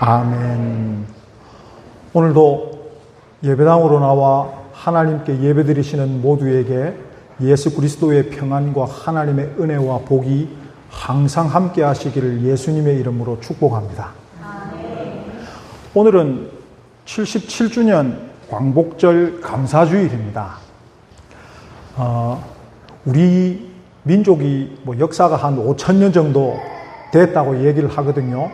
아멘. 오늘도 예배당으로 나와 하나님께 예배드리시는 모두에게 예수 그리스도의 평안과 하나님의 은혜와 복이 항상 함께 하시기를 예수님의 이름으로 축복합니다. 아멘. 오늘은 77주년 광복절 감사주일입니다. 우리 민족이 역사가 한 5,000년 정도 됐다고 얘기를 하거든요.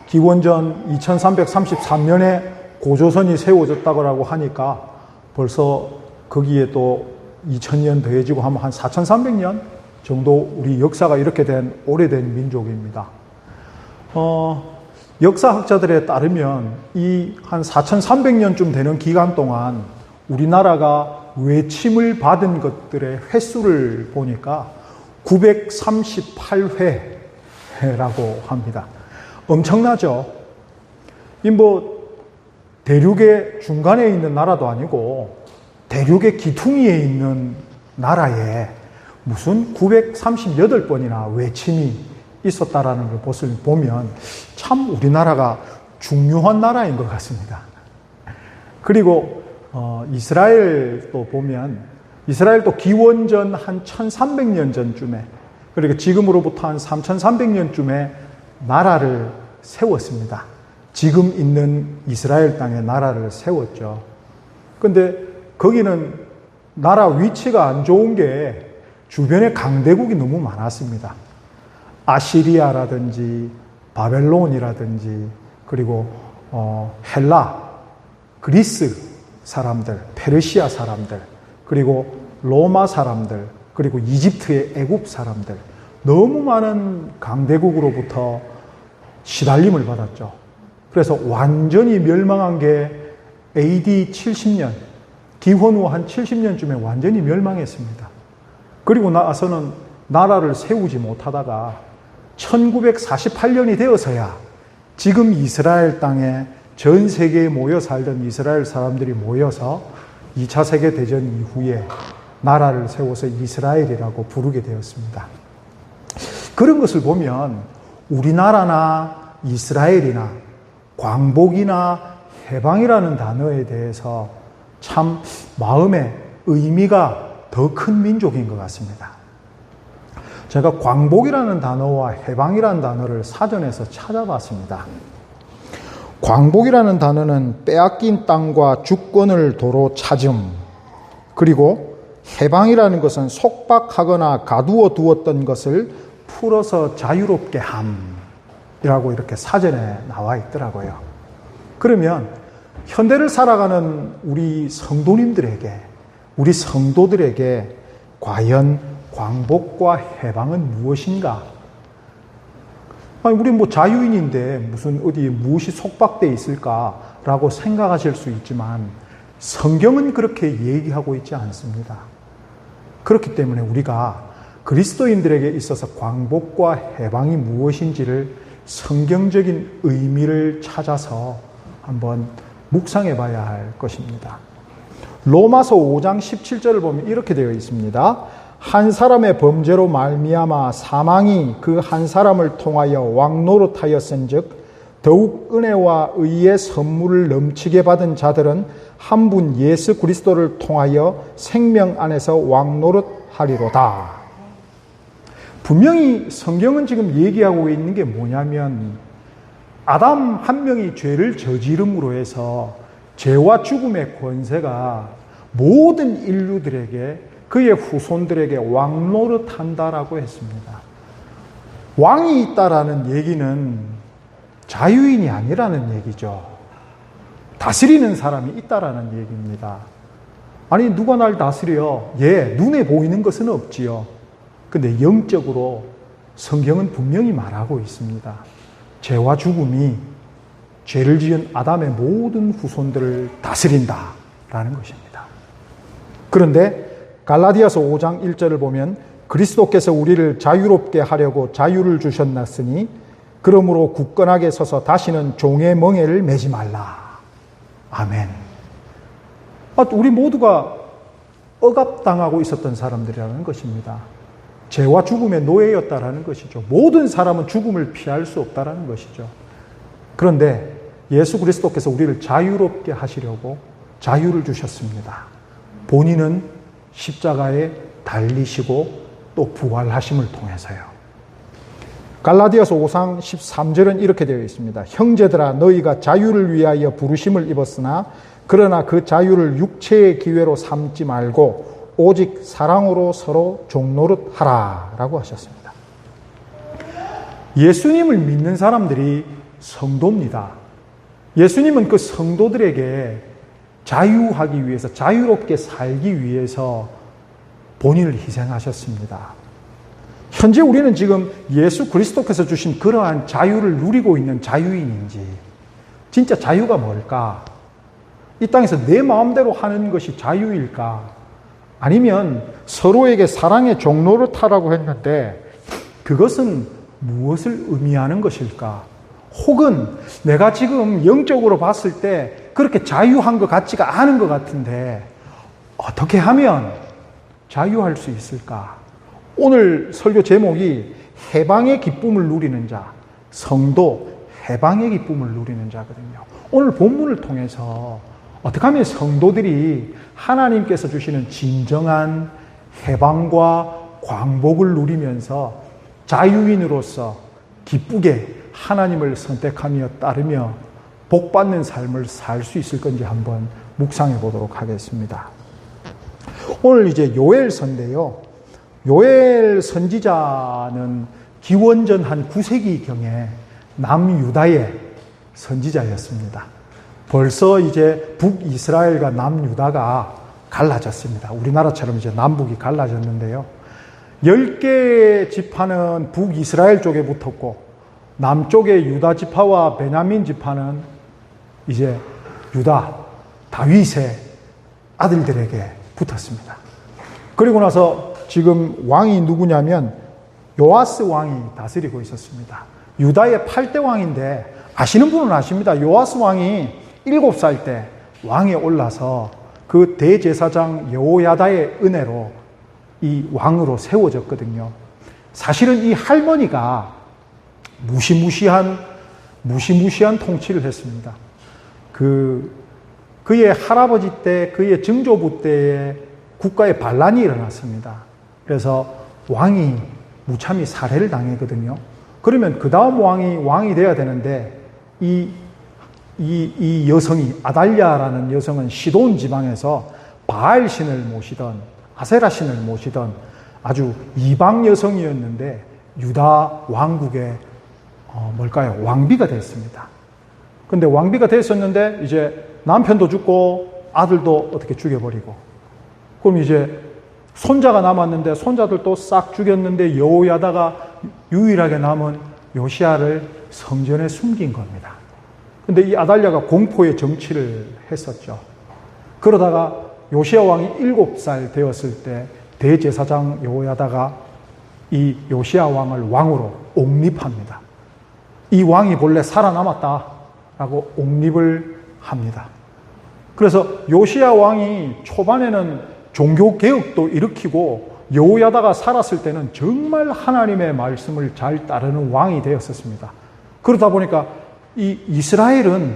기원전 2333년에 고조선이 세워졌다고 하니까 벌써 거기에 또 2000년 더해지고 하면 한 4300년 정도 우리 역사가 이렇게 된 오래된 민족입니다. 역사학자들에 따르면 이 한 4300년쯤 되는 기간 동안 우리나라가 외침을 받은 것들의 횟수를 보니까 938회라고 합니다. 엄청나죠? 대륙의 중간에 있는 나라도 아니고 대륙의 기퉁이에 있는 나라에 무슨 938번이나 외침이 있었다라는 것을 보면 참 우리나라가 중요한 나라인 것 같습니다. 그리고 이스라엘도 보면 이스라엘도 기원전 한 1300년 전쯤에 그러니까 지금으로부터 한 3300년쯤에 나라를 세웠습니다. 지금 있는 이스라엘 땅에 나라를 세웠죠. 근데 거기는 나라 위치가 안 좋은 게 주변에 강대국이 너무 많았습니다. 아시리아라든지 바벨론이라든지 그리고 헬라, 그리스 사람들, 페르시아 사람들, 그리고 로마 사람들, 그리고 이집트의 애굽 사람들, 너무 많은 강대국으로부터 시달림을 받았죠. 그래서 완전히 멸망한 게 AD 70년, 기원 후 한 70년쯤에 완전히 멸망했습니다. 그리고 나서는 나라를 세우지 못하다가 1948년이 되어서야 지금 이스라엘 땅에 전 세계에 모여 살던 이스라엘 사람들이 모여서 2차 세계대전 이후에 나라를 세워서 이스라엘이라고 부르게 되었습니다. 그런 것을 보면 우리나라나 이스라엘이나 광복이나 해방이라는 단어에 대해서 참 마음의 의미가 더 큰 민족인 것 같습니다. 제가 광복이라는 단어와 해방이라는 단어를 사전에서 찾아봤습니다. 광복이라는 단어는 빼앗긴 땅과 주권을 도로 찾음, 그리고 해방이라는 것은 속박하거나 가두어 두었던 것을 풀어서 자유롭게 함이라고 이렇게 사전에 나와 있더라고요. 그러면 현대를 살아가는 우리 성도님들에게, 우리 성도들에게 과연 광복과 해방은 무엇인가? 우리 자유인인데 무슨 어디 무엇이 속박되어 있을까라고 생각하실 수 있지만 성경은 그렇게 얘기하고 있지 않습니다. 그렇기 때문에 우리가 그리스도인들에게 있어서 광복과 해방이 무엇인지를 성경적인 의미를 찾아서 한번 묵상해 봐야 할 것입니다. 로마서 5장 17절을 보면 이렇게 되어 있습니다. 한 사람의 범죄로 말미암아 사망이 그 한 사람을 통하여 왕노릇하였은즉 더욱 은혜와 의의 선물을 넘치게 받은 자들은 한 분 예수 그리스도를 통하여 생명 안에서 왕노릇하리로다. 분명히 성경은 지금 얘기하고 있는 게 뭐냐면 아담 한 명이 죄를 저지름으로 해서 죄와 죽음의 권세가 모든 인류들에게 그의 후손들에게 왕노릇한다라고 했습니다. 왕이 있다라는 얘기는 자유인이 아니라는 얘기죠. 다스리는 사람이 있다라는 얘기입니다. 아니 누가 날 다스려? 눈에 보이는 것은 없지요. 근데 영적으로 성경은 분명히 말하고 있습니다. 죄와 죽음이 죄를 지은 아담의 모든 후손들을 다스린다라는 것입니다. 그런데 갈라디아서 5장 1절을 보면 그리스도께서 우리를 자유롭게 하려고 자유를 주셨나으니 그러므로 굳건하게 서서 다시는 종의 멍에를 매지 말라. 아멘. 우리 모두가 억압당하고 있었던 사람들이라는 것입니다. 죄와 죽음의 노예였다라는 것이죠. 모든 사람은 죽음을 피할 수 없다라는 것이죠. 그런데 예수 그리스도께서 우리를 자유롭게 하시려고 자유를 주셨습니다. 본인은 십자가에 달리시고 또 부활하심을 통해서요. 갈라디아서 5장 13절은 이렇게 되어 있습니다. 형제들아 너희가 자유를 위하여 부르심을 입었으나 그러나 그 자유를 육체의 기회로 삼지 말고 오직 사랑으로 서로 종노릇 하라 라고 하셨습니다. 예수님을 믿는 사람들이 성도입니다. 예수님은 그 성도들에게 자유하기 위해서, 자유롭게 살기 위해서 본인을 희생하셨습니다. 현재 우리는 지금 예수 그리스도께서 주신 그러한 자유를 누리고 있는 자유인인지, 진짜 자유가 뭘까? 이 땅에서 내 마음대로 하는 것이 자유일까? 아니면 서로에게 사랑의 종로를 타라고 했는데 그것은 무엇을 의미하는 것일까? 혹은 내가 지금 영적으로 봤을 때 그렇게 자유한 것 같지가 않은 것 같은데 어떻게 하면 자유할 수 있을까? 오늘 설교 제목이 해방의 기쁨을 누리는 자, 성도 해방의 기쁨을 누리는 자거든요. 오늘 본문을 통해서 어떻게 하면 성도들이 하나님께서 주시는 진정한 해방과 광복을 누리면서 자유인으로서 기쁘게 하나님을 선택하며 따르며 복받는 삶을 살 수 있을 건지 한번 묵상해 보도록 하겠습니다. 오늘 이제 요엘서인데요. 요엘 선지자는 기원전 한 9세기경에 남유다의 선지자였습니다. 벌써 이제 북이스라엘과 남유다가 갈라졌습니다. 우리나라처럼 이제 남북이 갈라졌는데요. 10개의 지파는 북이스라엘 쪽에 붙었고 남쪽의 유다 지파와 베냐민 지파는 이제 유다 다윗의 아들들에게 붙었습니다. 그리고 나서 지금 왕이 누구냐면 요아스 왕이 다스리고 있었습니다. 유다의 8대 왕인데 아시는 분은 아십니다. 요아스 왕이 7살 때 왕에 올라서 그 대제사장 여호야다의 은혜로 이 왕으로 세워졌거든요. 사실은 이 할머니가 무시무시한 통치를 했습니다. 그의 할아버지 때, 그의 증조부 때에 국가에 반란이 일어났습니다. 그래서 왕이 무참히 살해를 당했거든요. 그러면 그 다음 왕이 돼야 되는데 이 여성이 아달랴라는 여성은 시돈 지방에서 바알 신을 모시던 아세라 신을 모시던 아주 이방 여성이었는데 유다 왕국의 왕비가 됐습니다. 근데 왕비가 됐었는데 이제 남편도 죽고 아들도 어떻게 죽여버리고 그럼 이제 손자가 남았는데 손자들도 싹 죽였는데 여호야다가 유일하게 남은 요시야를 성전에 숨긴 겁니다. 근데 이 아달랴가 공포의 정치를 했었죠. 그러다가 요시야 왕이 7살 되었을 때 대제사장 여호야다가 이 요시야 왕을 왕으로 옹립합니다. 이 왕이 본래 살아남았다라고 옹립을 합니다. 그래서 요시야 왕이 초반에는 종교개혁도 일으키고 여호야다가 살았을 때는 정말 하나님의 말씀을 잘 따르는 왕이 되었었습니다. 그러다 보니까 이 이스라엘은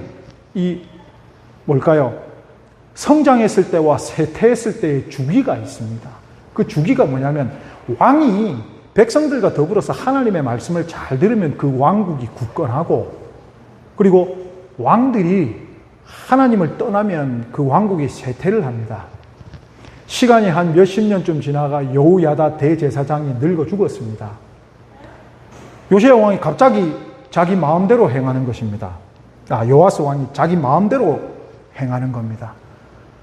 성장했을 때와 쇠퇴했을 때의 주기가 있습니다. 그 주기가 뭐냐면 왕이 백성들과 더불어서 하나님의 말씀을 잘 들으면 그 왕국이 굳건하고 그리고 왕들이 하나님을 떠나면 그 왕국이 쇠퇴를 합니다. 시간이 한 몇십 년쯤 지나가 여호야다 대제사장이 늙어 죽었습니다. 요시야 왕이 갑자기 자기 마음대로 행하는 것입니다. 요아스 왕이 자기 마음대로 행하는 겁니다.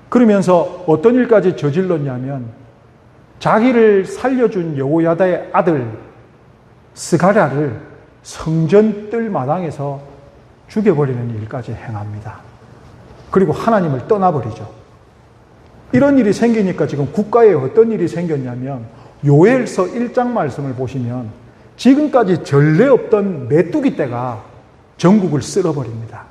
그러면서 어떤 일까지 저질렀냐면 자기를 살려준 여호야다의 아들 스가랴를 성전 뜰마당에서 죽여버리는 일까지 행합니다. 그리고 하나님을 떠나버리죠. 이런 일이 생기니까 지금 국가에 어떤 일이 생겼냐면 요엘서 1장 말씀을 보시면 지금까지 전례 없던 메뚜기 떼가 전국을 쓸어버립니다.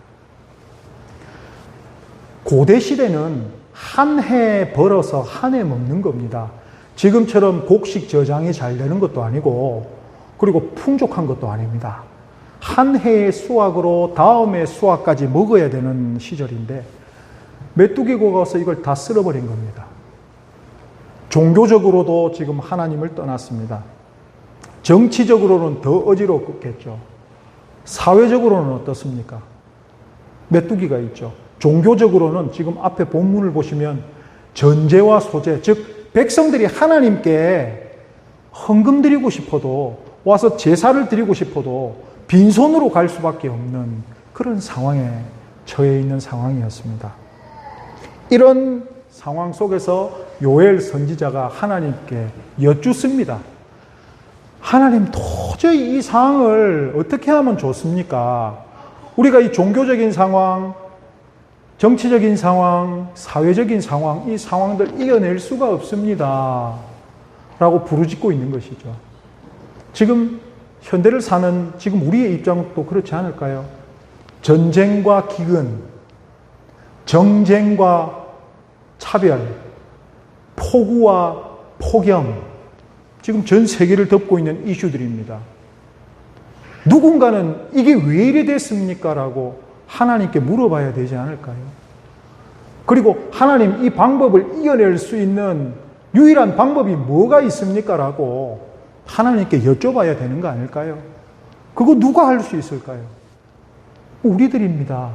고대 시대는 한 해 벌어서 한 해 먹는 겁니다. 지금처럼 곡식 저장이 잘 되는 것도 아니고 그리고 풍족한 것도 아닙니다. 한 해의 수확으로 다음 해 수확까지 먹어야 되는 시절인데 메뚜기고가 와서 이걸 다 쓸어버린 겁니다. 종교적으로도 지금 하나님을 떠났습니다. 정치적으로는 더 어지럽겠죠. 사회적으로는 어떻습니까? 메뚜기가 있죠. 종교적으로는 지금 앞에 본문을 보시면 전제와 소제, 즉 백성들이 하나님께 헌금 드리고 싶어도 와서 제사를 드리고 싶어도 빈손으로 갈 수밖에 없는 그런 상황에 처해 있는 상황이었습니다. 이런 상황 속에서 요엘 선지자가 하나님께 여쭙습니다. 하나님, 도저히 이 상황을 어떻게 하면 좋습니까? 우리가 이 종교적인 상황, 정치적인 상황, 사회적인 상황, 이 상황들 이겨낼 수가 없습니다. 라고 부르짖고 있는 것이죠. 지금 현대를 사는 지금 우리의 입장도 그렇지 않을까요? 전쟁과 기근, 정쟁과 차별, 폭우와 폭염, 지금 전 세계를 덮고 있는 이슈들입니다. 누군가는 이게 왜 이래 됐습니까? 라고 하나님께 물어봐야 되지 않을까요? 그리고 하나님, 이 방법을 이겨낼 수 있는 유일한 방법이 뭐가 있습니까? 라고 하나님께 여쭤봐야 되는 거 아닐까요? 그거 누가 할 수 있을까요? 우리들입니다.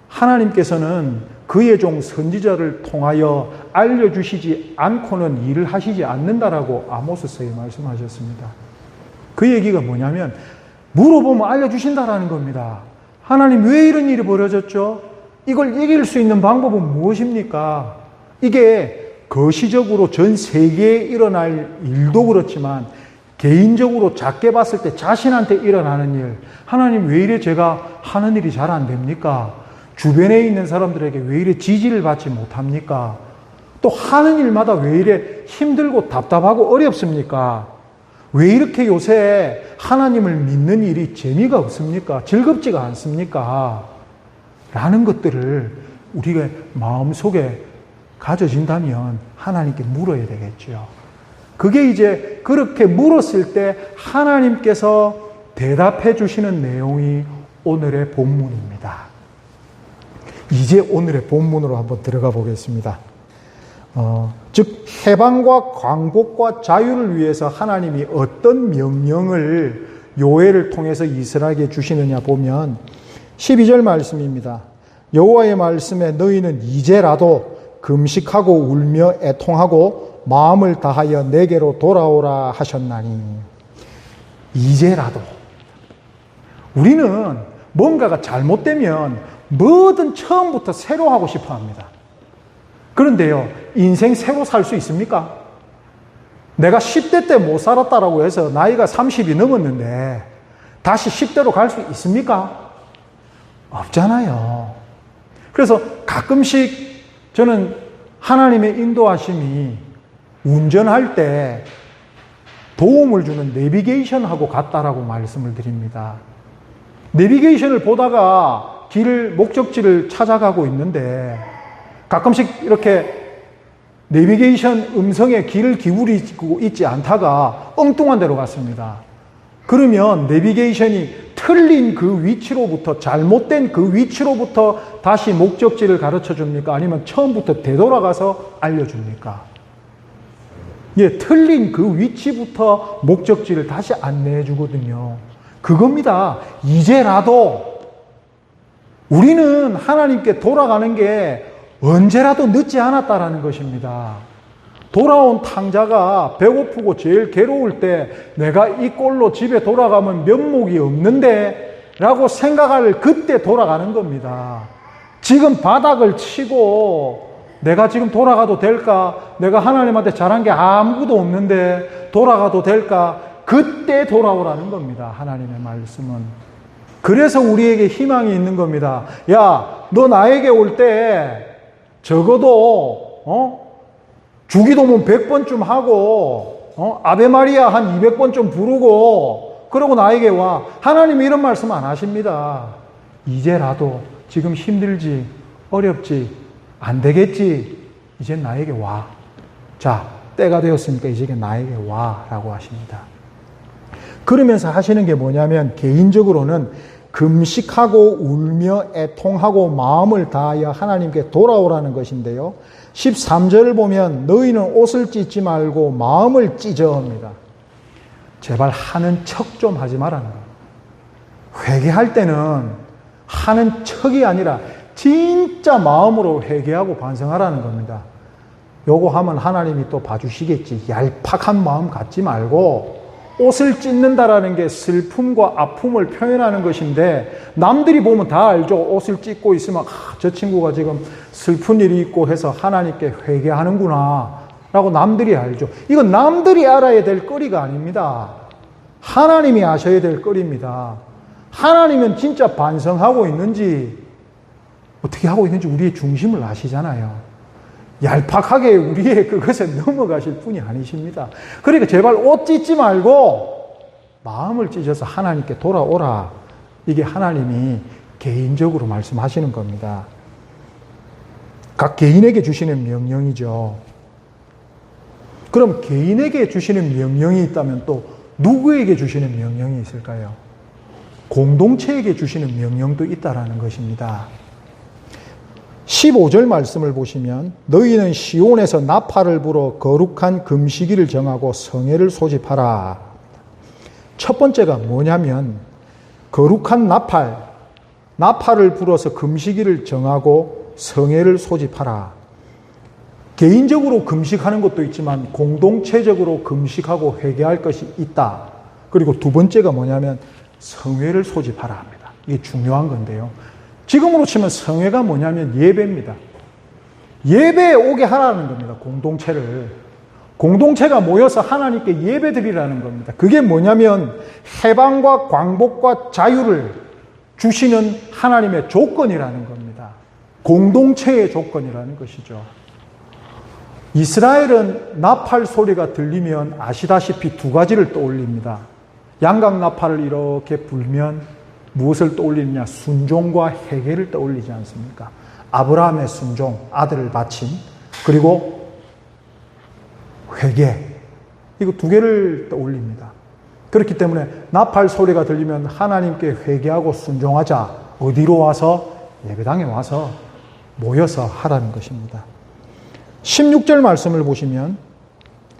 하나님께서는 그의 종 선지자를 통하여 알려주시지 않고는 일을 하시지 않는다라고 아모스서에 말씀하셨습니다. 그 얘기가 뭐냐면 물어보면 알려주신다라는 겁니다. 하나님, 왜 이런 일이 벌어졌죠? 이걸 이길 수 있는 방법은 무엇입니까? 이게 거시적으로 전 세계에 일어날 일도 그렇지만 개인적으로 작게 봤을 때 자신한테 일어나는 일, 하나님, 왜 이래 제가 하는 일이 잘 안 됩니까? 주변에 있는 사람들에게 왜 이래 지지를 받지 못합니까? 또 하는 일마다 왜 이래 힘들고 답답하고 어렵습니까? 왜 이렇게 요새 하나님을 믿는 일이 재미가 없습니까? 즐겁지가 않습니까? 라는 것들을 우리가 마음속에 가져진다면 하나님께 물어야 되겠죠. 그게 이제 그렇게 물었을 때 하나님께서 대답해 주시는 내용이 오늘의 본문입니다. 이제 오늘의 본문으로 한번 들어가 보겠습니다. 즉 해방과 광복과 자유를 위해서 하나님이 어떤 명령을 요엘을 통해서 이스라엘에게 주시느냐 보면 12절 말씀입니다. 여호와의 말씀에 너희는 이제라도 금식하고 울며 애통하고 마음을 다하여 내게로 돌아오라 하셨나니. 이제라도. 우리는 뭔가가 잘못되면 뭐든 처음부터 새로 하고 싶어 합니다. 그런데요, 인생 새로 살 수 있습니까? 내가 10대 때 못 살았다라고 해서 나이가 30이 넘었는데 다시 10대로 갈 수 있습니까? 없잖아요. 그래서 가끔씩 저는 하나님의 인도하심이 운전할 때 도움을 주는 내비게이션하고 같다라고 말씀을 드립니다. 내비게이션을 보다가 목적지를 찾아가고 있는데 가끔씩 이렇게 내비게이션 음성에 귀를 기울이고 있지 않다가 엉뚱한 데로 갔습니다. 그러면 내비게이션이 틀린 그 위치로부터, 잘못된 그 위치로부터 다시 목적지를 가르쳐 줍니까? 아니면 처음부터 되돌아가서 알려줍니까? 예, 틀린 그 위치부터 목적지를 다시 안내해 주거든요. 그겁니다. 이제라도 우리는 하나님께 돌아가는 게 언제라도 늦지 않았다라는 것입니다. 돌아온 탕자가 배고프고 제일 괴로울 때 내가 이 꼴로 집에 돌아가면 면목이 없는데 라고 생각할 그때 돌아가는 겁니다. 지금 바닥을 치고 내가 지금 돌아가도 될까? 내가 하나님한테 잘한 게 아무것도 없는데 돌아가도 될까? 그때 돌아오라는 겁니다. 하나님의 말씀은. 그래서 우리에게 희망이 있는 겁니다. 야, 너 나에게 올 때 적어도 주기도문 100번쯤 하고 아베마리아 한 200번 좀 부르고 그러고 나에게 와. 하나님이 이런 말씀 안 하십니다. 이제라도 지금 힘들지, 어렵지, 안 되겠지, 이제 나에게 와. 자, 때가 되었으니까 이제 나에게 와 라고 하십니다. 그러면서 하시는 게 뭐냐면 개인적으로는 금식하고 울며 애통하고 마음을 다하여 하나님께 돌아오라는 것인데요. 13절을 보면 너희는 옷을 찢지 말고 마음을 찢어 합니다. 제발 하는 척 좀 하지 말라는 거예요. 회개할 때는 하는 척이 아니라 진짜 마음으로 회개하고 반성하라는 겁니다. 요거 하면 하나님이 또 봐주시겠지. 얄팍한 마음 갖지 말고 옷을 찢는다라는 게 슬픔과 아픔을 표현하는 것인데 남들이 보면 다 알죠. 옷을 찢고 있으면 저 친구가 지금 슬픈 일이 있고 해서 하나님께 회개하는구나 라고 남들이 알죠. 이건 남들이 알아야 될 거리가 아닙니다. 하나님이 아셔야 될 거리입니다. 하나님은 진짜 반성하고 있는지 어떻게 하고 있는지 우리의 중심을 아시잖아요. 얄팍하게 우리의 그것에 넘어가실 분이 아니십니다. 그러니까 제발 옷 찢지 말고 마음을 찢어서 하나님께 돌아오라. 이게 하나님이 개인적으로 말씀하시는 겁니다. 각 개인에게 주시는 명령이죠. 그럼 개인에게 주시는 명령이 있다면 또 누구에게 주시는 명령이 있을까요? 공동체에게 주시는 명령도 있다라는 것입니다. 15절 말씀을 보시면 너희는 시온에서 나팔을 불어 거룩한 금식일을 정하고 성회를 소집하라. 첫 번째가 뭐냐면 거룩한 나팔을 불어서 금식일을 정하고 성회를 소집하라. 개인적으로 금식하는 것도 있지만 공동체적으로 금식하고 회개할 것이 있다. 그리고 두 번째가 뭐냐면 성회를 소집하라 합니다. 이게 중요한 건데요. 지금으로 치면 성회가 뭐냐면 예배입니다. 예배에 오게 하라는 겁니다. 공동체를. 공동체가 모여서 하나님께 예배 드리라는 겁니다. 그게 뭐냐면 해방과 광복과 자유를 주시는 하나님의 조건이라는 겁니다. 공동체의 조건이라는 것이죠. 이스라엘은 나팔 소리가 들리면 아시다시피 두 가지를 떠올립니다. 양각 나팔을 이렇게 불면 무엇을 떠올리느냐? 순종과 회개를 떠올리지 않습니까? 아브라함의 순종, 아들을 바친, 그리고 회개. 이거 두 개를 떠올립니다. 그렇기 때문에 나팔 소리가 들리면 하나님께 회개하고 순종하자. 어디로 와서? 예배당에 와서 모여서 하라는 것입니다. 16절 말씀을 보시면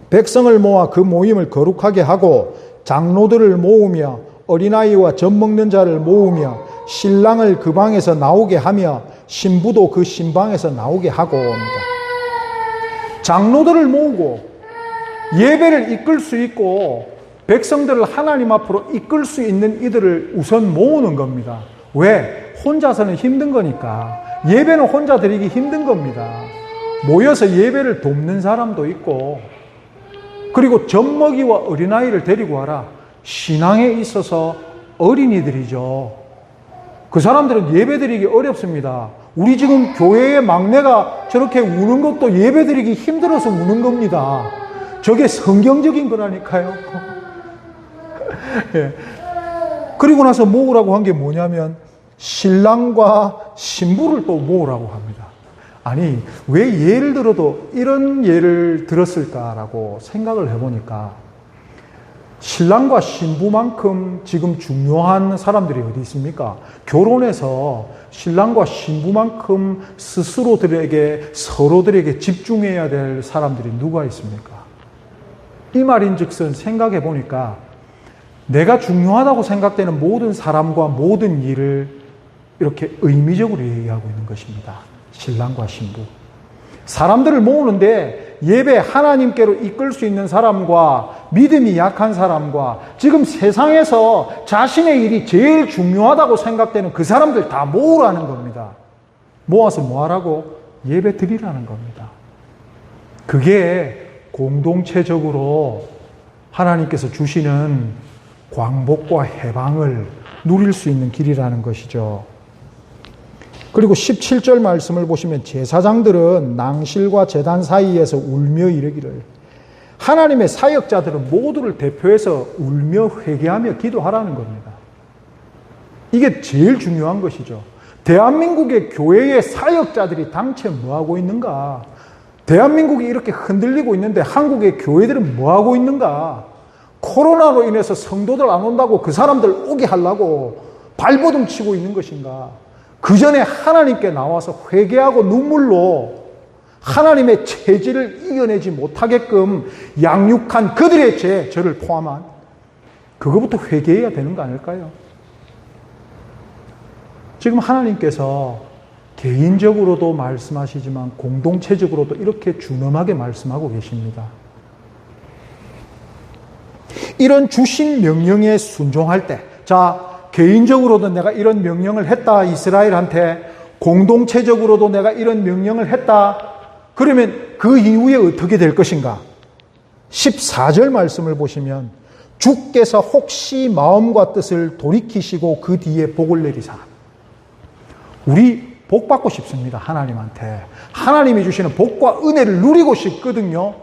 백성을 모아 그 모임을 거룩하게 하고 장로들을 모으며 어린아이와 젖 먹는 자를 모으며 신랑을 그 방에서 나오게 하며 신부도 그 신방에서 나오게 하고 옵니다. 장로들을 모으고 예배를 이끌 수 있고 백성들을 하나님 앞으로 이끌 수 있는 이들을 우선 모으는 겁니다. 왜? 혼자서는 힘든 거니까. 예배는 혼자 드리기 힘든 겁니다. 모여서 예배를 돕는 사람도 있고 그리고 젖먹이와 어린아이를 데리고 와라. 신앙에 있어서 어린이들이죠. 그 사람들은 예배드리기 어렵습니다. 우리 지금 교회의 막내가 저렇게 우는 것도 예배드리기 힘들어서 우는 겁니다. 저게 성경적인 거라니까요. 예. 그리고 나서 모으라고 한 게 뭐냐면 신랑과 신부를 또 모으라고 합니다. 아니, 왜 예를 들어도 이런 예를 들었을까라고 생각을 해보니까 신랑과 신부만큼 지금 중요한 사람들이 어디 있습니까? 결혼해서 신랑과 신부만큼 서로들에게 집중해야 될 사람들이 누가 있습니까? 이 말인즉슨 생각해 보니까 내가 중요하다고 생각되는 모든 사람과 모든 일을 이렇게 의미적으로 얘기하고 있는 것입니다. 신랑과 신부. 사람들을 모으는데 예배 하나님께로 이끌 수 있는 사람과 믿음이 약한 사람과 지금 세상에서 자신의 일이 제일 중요하다고 생각되는 그 사람들 다 모으라는 겁니다. 모아서 뭐하라고? 예배 드리라는 겁니다. 그게 공동체적으로 하나님께서 주시는 광복과 해방을 누릴 수 있는 길이라는 것이죠. 그리고 17절 말씀을 보시면 제사장들은 낭실과 제단 사이에서 울며 이르기를, 하나님의 사역자들은 모두를 대표해서 울며 회개하며 기도하라는 겁니다. 이게 제일 중요한 것이죠. 대한민국의 교회의 사역자들이 당최 뭐하고 있는가? 대한민국이 이렇게 흔들리고 있는데 한국의 교회들은 뭐하고 있는가? 코로나로 인해서 성도들 안 온다고 그 사람들 오게 하려고 발버둥 치고 있는 것인가? 그 전에 하나님께 나와서 회개하고 눈물로 하나님의 체질을 이겨내지 못하게끔 양육한 그들의 죄, 저를 포함한 그거부터 회개해야 되는 거 아닐까요? 지금 하나님께서 개인적으로도 말씀하시지만 공동체적으로도 이렇게 준엄하게 말씀하고 계십니다. 이런 주신 명령에 순종할 때, 자, 개인적으로도 내가 이런 명령을 했다, 이스라엘한테. 공동체적으로도 내가 이런 명령을 했다. 그러면 그 이후에 어떻게 될 것인가? 14절 말씀을 보시면 주께서 혹시 마음과 뜻을 돌이키시고 그 뒤에 복을 내리사. 우리 복 받고 싶습니다. 하나님한테. 하나님이 주시는 복과 은혜를 누리고 싶거든요.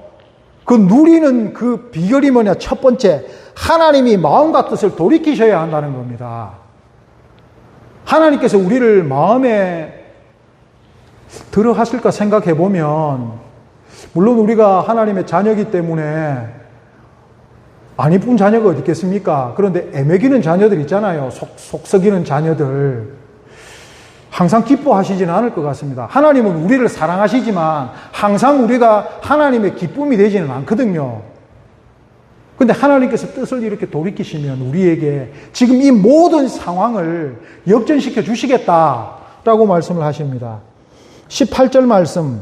그 누리는 그 비결이 뭐냐? 첫 번째, 하나님이 마음과 뜻을 돌이키셔야 한다는 겁니다. 하나님께서 우리를 마음에 들어 하실까 생각해 보면, 물론 우리가 하나님의 자녀이기 때문에 안 이쁜 자녀가 어디 있겠습니까? 그런데 애매기는 자녀들 있잖아요. 속 썩이는 자녀들. 항상 기뻐하시지는 않을 것 같습니다. 하나님은 우리를 사랑하시지만 항상 우리가 하나님의 기쁨이 되지는 않거든요. 근데 하나님께서 뜻을 이렇게 돌이키시면 우리에게 지금 이 모든 상황을 역전시켜 주시겠다라고 말씀을 하십니다. 18절 말씀,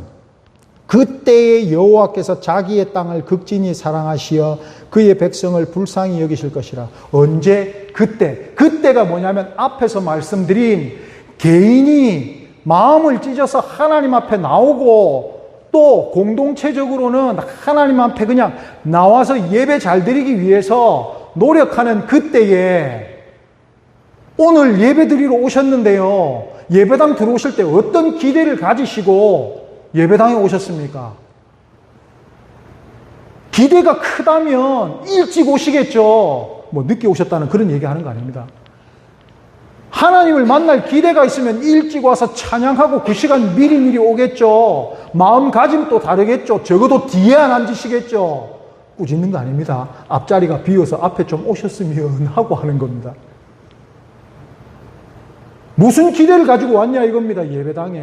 그때에 여호와께서 자기의 땅을 극진히 사랑하시어 그의 백성을 불쌍히 여기실 것이라. 언제? 그때. 그때가 뭐냐면 앞에서 말씀드린 개인이 마음을 찢어서 하나님 앞에 나오고 또 공동체적으로는 하나님 앞에 그냥 나와서 예배 잘 드리기 위해서 노력하는 그때에 오늘 예배 드리러 오셨는데요. 예배당 들어오실 때 어떤 기대를 가지시고 예배당에 오셨습니까? 기대가 크다면 일찍 오시겠죠. 뭐 늦게 오셨다는 그런 얘기하는 거 아닙니다. 하나님을 만날 기대가 있으면 일찍 와서 찬양하고 그 시간 미리미리 오겠죠. 마음가짐도 다르겠죠. 적어도 뒤에 안 앉으시겠죠. 꾸짖는 거 아닙니다. 앞자리가 비어서 앞에 좀 오셨으면 하고 하는 겁니다. 무슨 기대를 가지고 왔냐 이겁니다. 예배당에.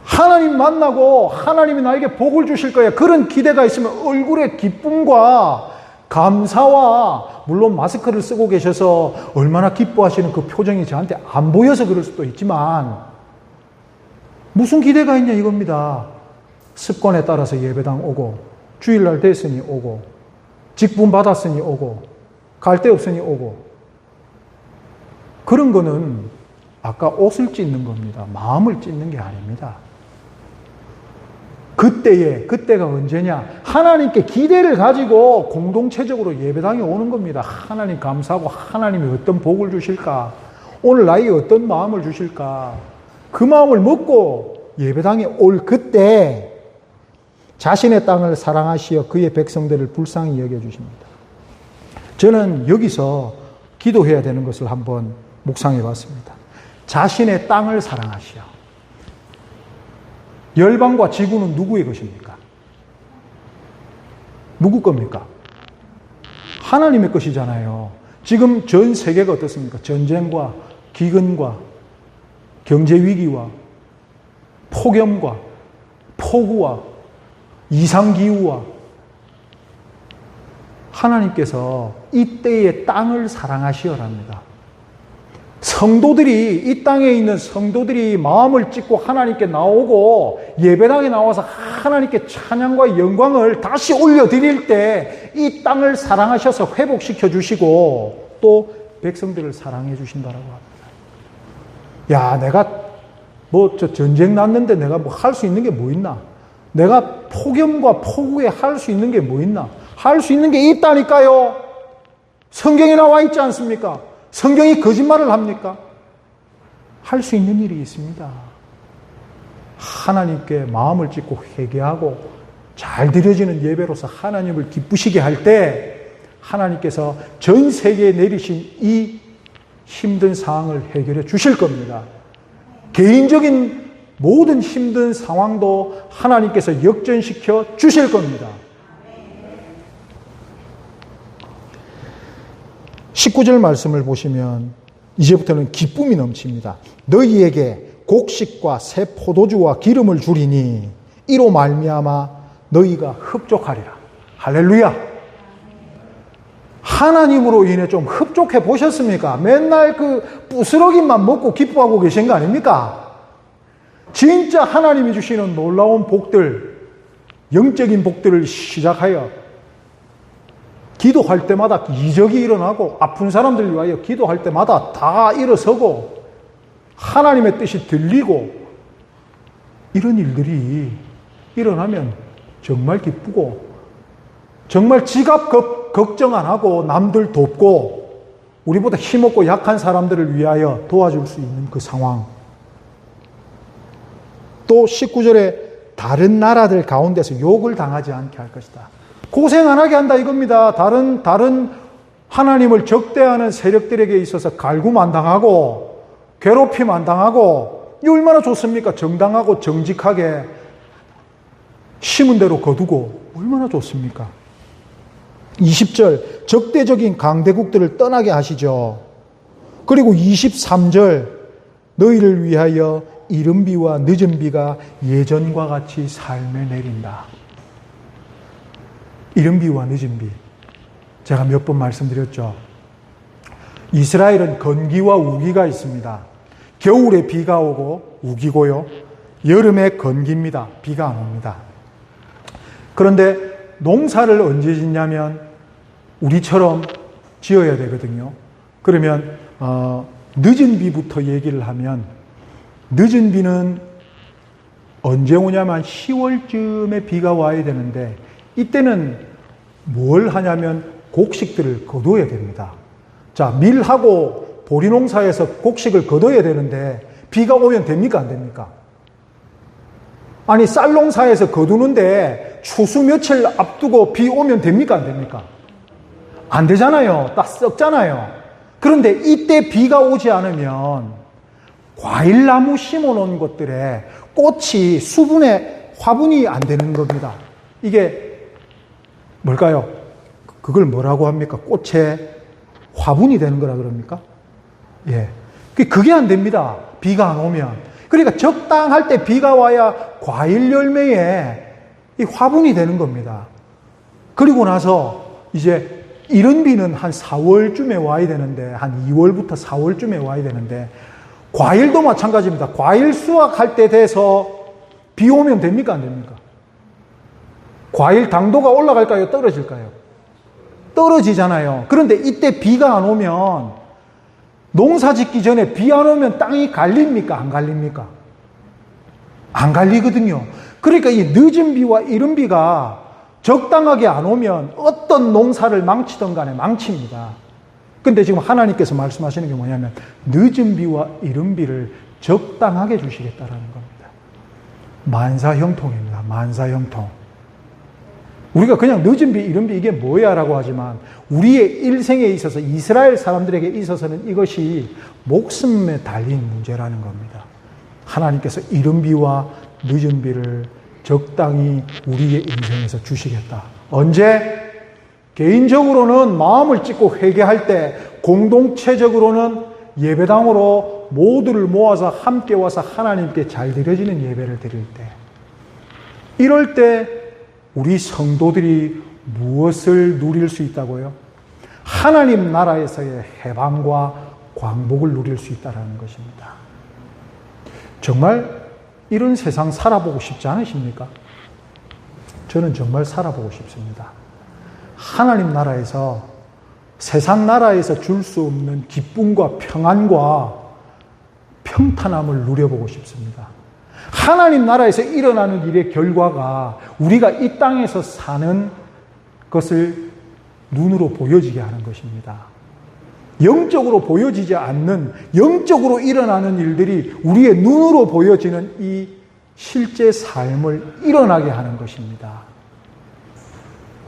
하나님 만나고 하나님이 나에게 복을 주실 거야. 그런 기대가 있으면 얼굴에 기쁨과 감사와, 물론 마스크를 쓰고 계셔서 얼마나 기뻐하시는 그 표정이 저한테 안 보여서 그럴 수도 있지만 무슨 기대가 있냐 이겁니다. 습관에 따라서 예배당 오고, 주일날 됐으니 오고, 직분 받았으니 오고, 갈 데 없으니 오고. 그런 거는 아까 옷을 찢는 겁니다. 마음을 찢는 게 아닙니다. 그때가 언제냐? 하나님께 기대를 가지고 공동체적으로 예배당에 오는 겁니다. 하나님 감사하고 하나님이 어떤 복을 주실까? 오늘 나에게 어떤 마음을 주실까? 그 마음을 먹고 예배당에 올 그때 자신의 땅을 사랑하시어 그의 백성들을 불쌍히 여겨주십니다. 저는 여기서 기도해야 되는 것을 한번 묵상해 봤습니다. 자신의 땅을 사랑하시어. 열방과 지구는 누구의 것입니까? 누구 겁니까? 하나님의 것이잖아요. 지금 전 세계가 어떻습니까? 전쟁과 기근과 경제위기와 폭염과 폭우와 이상기후와 하나님께서 이때의 땅을 사랑하시어랍니다. 성도들이, 이 땅에 있는 성도들이 마음을 찢고 하나님께 나오고 예배당에 나와서 하나님께 찬양과 영광을 다시 올려드릴 때 이 땅을 사랑하셔서 회복시켜 주시고 또 백성들을 사랑해 주신다라고 합니다. 야, 내가 전쟁 났는데 내가 할 수 있는 게 뭐 있나? 내가 폭염과 폭우에 할 수 있는 게 뭐 있나? 할 수 있는 게 있다니까요. 성경에 나와 있지 않습니까? 성경이 거짓말을 합니까? 할 수 있는 일이 있습니다. 하나님께 마음을 찢고 회개하고 잘 드려지는 예배로서 하나님을 기쁘시게 할 때 하나님께서 전 세계에 내리신 이 힘든 상황을 해결해 주실 겁니다. 개인적인 모든 힘든 상황도 하나님께서 역전시켜 주실 겁니다. 19절 말씀을 보시면 이제부터는 기쁨이 넘칩니다. 너희에게 곡식과 새 포도주와 기름을 주리니 이로 말미암아 너희가 흡족하리라. 할렐루야. 하나님으로 인해 좀 흡족해 보셨습니까? 맨날 그 부스러기만 먹고 기뻐하고 계신 거 아닙니까? 진짜 하나님이 주시는 놀라운 복들, 영적인 복들을 시작하여 기도할 때마다 이적이 일어나고 아픈 사람들 위하여 기도할 때마다 다 일어서고 하나님의 뜻이 들리고 이런 일들이 일어나면 정말 기쁘고 정말 지갑 걱정 안 하고 남들 돕고 우리보다 힘없고 약한 사람들을 위하여 도와줄 수 있는 그 상황. 또 19절에 다른 나라들 가운데서 욕을 당하지 않게 할 것이다. 고생 안 하게 한다 이겁니다. 다른 하나님을 적대하는 세력들에게 있어서 갈굼 안 당하고 괴롭힘 안 당하고 이 얼마나 좋습니까? 정당하고 정직하게 심은 대로 거두고 얼마나 좋습니까? 20절 적대적인 강대국들을 떠나게 하시죠. 그리고 23절 너희를 위하여 이른 비와 늦은 비가 예전과 같이 삶에 내린다. 이른 비와 늦은 비. 제가 몇 번 말씀드렸죠. 이스라엘은 건기와 우기가 있습니다. 겨울에 비가 오고 우기고요. 여름에 건기입니다. 비가 안 옵니다. 그런데 농사를 언제 짓냐면 우리처럼 지어야 되거든요. 그러면 늦은 비부터 얘기를 하면 늦은 비는 언제 오냐면 10월쯤에 비가 와야 되는데 이때는 뭘 하냐면 곡식들을 거둬야 됩니다. 자, 밀하고 보리농사에서 곡식을 거둬야 되는데 비가 오면 됩니까? 안 됩니까? 아니, 쌀농사에서 거두는데 추수 며칠 앞두고 비 오면 됩니까? 안 됩니까? 안 되잖아요. 딱 썩잖아요. 그런데 이때 비가 오지 않으면 과일나무 심어놓은 것들에 꽃이 수분에 화분이 안 되는 겁니다. 이게 뭘까요? 그걸 뭐라고 합니까? 꽃에 화분이 되는 거라 그럽니까? 예. 그게 안 됩니다. 비가 안 오면. 그러니까 적당할 때 비가 와야 과일 열매에 이 화분이 되는 겁니다. 그리고 나서 이제 이른 비는 한 4월쯤에 와야 되는데, 한 2월부터 4월쯤에 와야 되는데, 과일도 마찬가지입니다. 과일 수확할 때 돼서 비 오면 됩니까? 안 됩니까? 과일 당도가 올라갈까요? 떨어질까요? 떨어지잖아요. 그런데 이때 비가 안 오면 농사 짓기 전에 비 안 오면 땅이 갈립니까? 안 갈립니까? 안 갈리거든요. 그러니까 이 늦은 비와 이른 비가 적당하게 안 오면 어떤 농사를 망치든 간에 망칩니다. 근데 지금 하나님께서 말씀하시는 게 뭐냐면 늦은 비와 이른 비를 적당하게 주시겠다라는 겁니다. 만사형통입니다. 만사형통. 우리가 그냥 늦은 비, 이른 비 이게 뭐야 라고 하지만 우리의 일생에 있어서 이스라엘 사람들에게 있어서는 이것이 목숨에 달린 문제라는 겁니다. 하나님께서 이른 비와 늦은 비를 적당히 우리의 인생에서 주시겠다. 언제? 개인적으로는 마음을 찢고 회개할 때, 공동체적으로는 예배당으로 모두를 모아서 함께 와서 하나님께 잘 드려지는 예배를 드릴 때, 이럴 때 우리 성도들이 무엇을 누릴 수 있다고요? 하나님 나라에서의 해방과 광복을 누릴 수 있다는 것입니다. 정말 이런 세상 살아보고 싶지 않으십니까? 저는 정말 살아보고 싶습니다. 하나님 나라에서, 세상 나라에서 줄 수 없는 기쁨과 평안과 평탄함을 누려보고 싶습니다. 하나님 나라에서 일어나는 일의 결과가 우리가 이 땅에서 사는 것을 눈으로 보여지게 하는 것입니다. 영적으로 보여지지 않는, 영적으로 일어나는 일들이 우리의 눈으로 보여지는 이 실제 삶을 일어나게 하는 것입니다.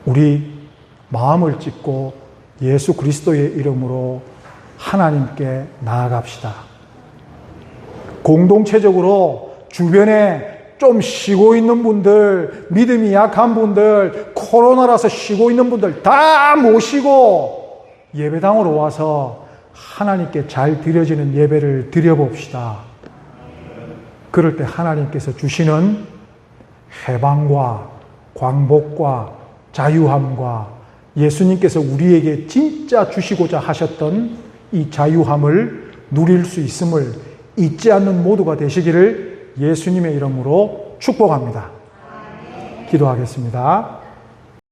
우리 마음을 찢고 예수 그리스도의 이름으로 하나님께 나아갑시다. 공동체적으로 주변에 좀 쉬고 있는 분들, 믿음이 약한 분들, 코로나라서 쉬고 있는 분들 다 모시고 예배당으로 와서 하나님께 잘 드려지는 예배를 드려봅시다. 그럴 때 하나님께서 주시는 해방과 광복과 자유함과 예수님께서 우리에게 진짜 주시고자 하셨던 이 자유함을 누릴 수 있음을 잊지 않는 모두가 되시기를 예수님의 이름으로 축복합니다. 기도하겠습니다.